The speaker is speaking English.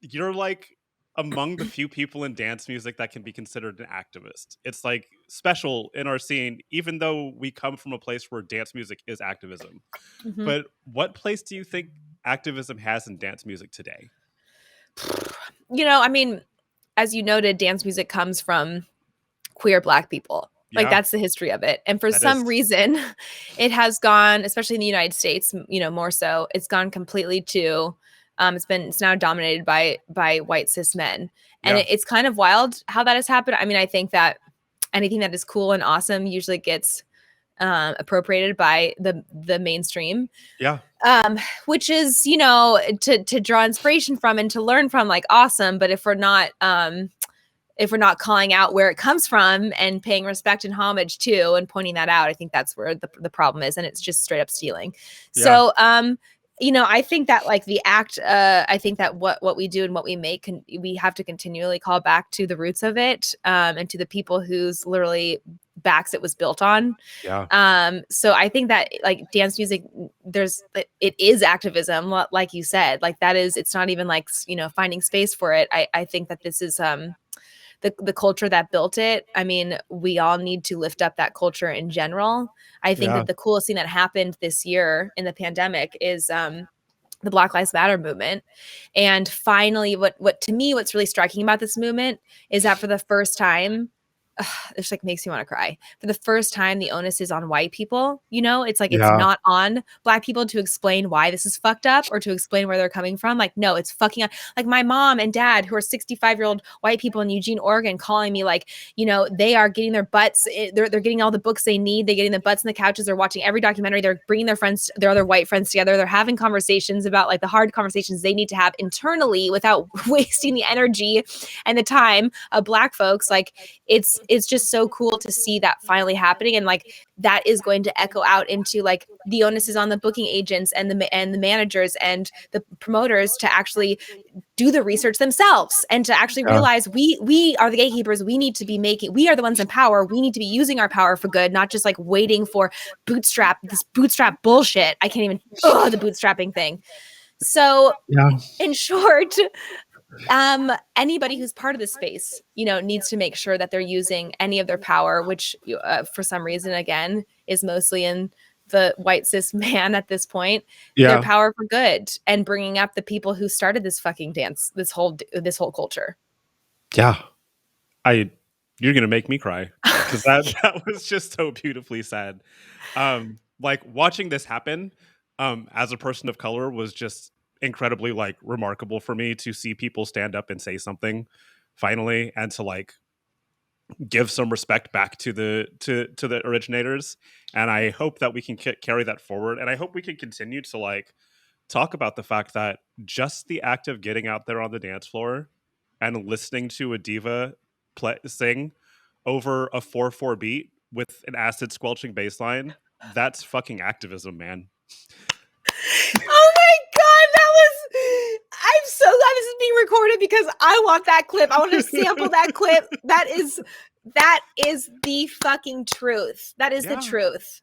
You're like among the few people in dance music that can be considered an activist. It's like special in our scene, even though we come from a place where dance music is activism. Mm-hmm. But what place do you think activism has in dance music today? I mean, as you noted, dance music comes from queer Black people. Like, Yeah, that's the history of it. And for that is. some reason, it has gone, especially in the United States, more so, it's gone completely to, it's now dominated by white cis men. And Yeah, it's kind of wild how that has happened. I mean, I think that anything that is cool and awesome usually gets appropriated by the mainstream, yeah, which is, to draw inspiration from and to learn from, like, awesome. But if we're not calling out where it comes from and paying respect and homage to and pointing that out, I think that's where the problem is. And it's just straight up stealing. yeah, So, I think that, like, I think that what we do and what we make, we have to continually call back to the roots of it, and to the people whose literally backs it was built on. yeah, So I think that, like, dance music, it is activism, like you said. Like, that is, it's not even like, finding space for it. I think that this is, the culture that built it. I mean, we all need to lift up that culture in general. I think yeah, that the coolest thing that happened this year in the pandemic is the Black Lives Matter movement. And finally, what to me, what's really striking about this movement is that for the first time, this, like, makes me want to cry. For the first time, the onus is on white people. It's like, it's yeah, not on Black people to explain why this is fucked up or to explain where they're coming from. Like, no, it's fucking on. Like, my mom and dad, who are 65-year-old white people in Eugene, Oregon, calling me, like, they are getting their butts. They're getting all the books they need. They're getting the butts in the couches. They're watching every documentary. They're bringing their friends, their other white friends together. They're having conversations about, like, the hard conversations they need to have internally without wasting the energy and the time of Black folks. Like, it's just so cool to see that finally happening. And, like, that is going to echo out into, like, the onus is on the booking agents and the managers and the promoters to actually do the research themselves and to actually yeah, realize we are the gatekeepers. We need to be we are the ones in power. We need to be using our power for good, not just, like, waiting for this bootstrap bullshit. I can't even, the bootstrapping thing. So, yeah, in short, anybody who's part of this space, needs to make sure that they're using any of their power, which, for some reason, again, is mostly in the white cis man at this point, their yeah. power for good, and bringing up the people who started this fucking dance, this whole culture. Yeah. You're gonna make me cry because that was just so beautifully said. Like, watching this happen, as a person of color was just incredibly, like, remarkable for me to see people stand up and say something finally, and to, like, give some respect back to the originators. And I hope that we can carry that forward, and I hope we can continue to, like, talk about the fact that just the act of getting out there on the dance floor and listening to a diva sing over a 4/4 beat with an acid squelching bass line, that's fucking activism, man. Oh my God, I'm so glad this is being recorded because I want that clip. I want to sample that clip. That is the fucking truth. That is the Yeah. truth.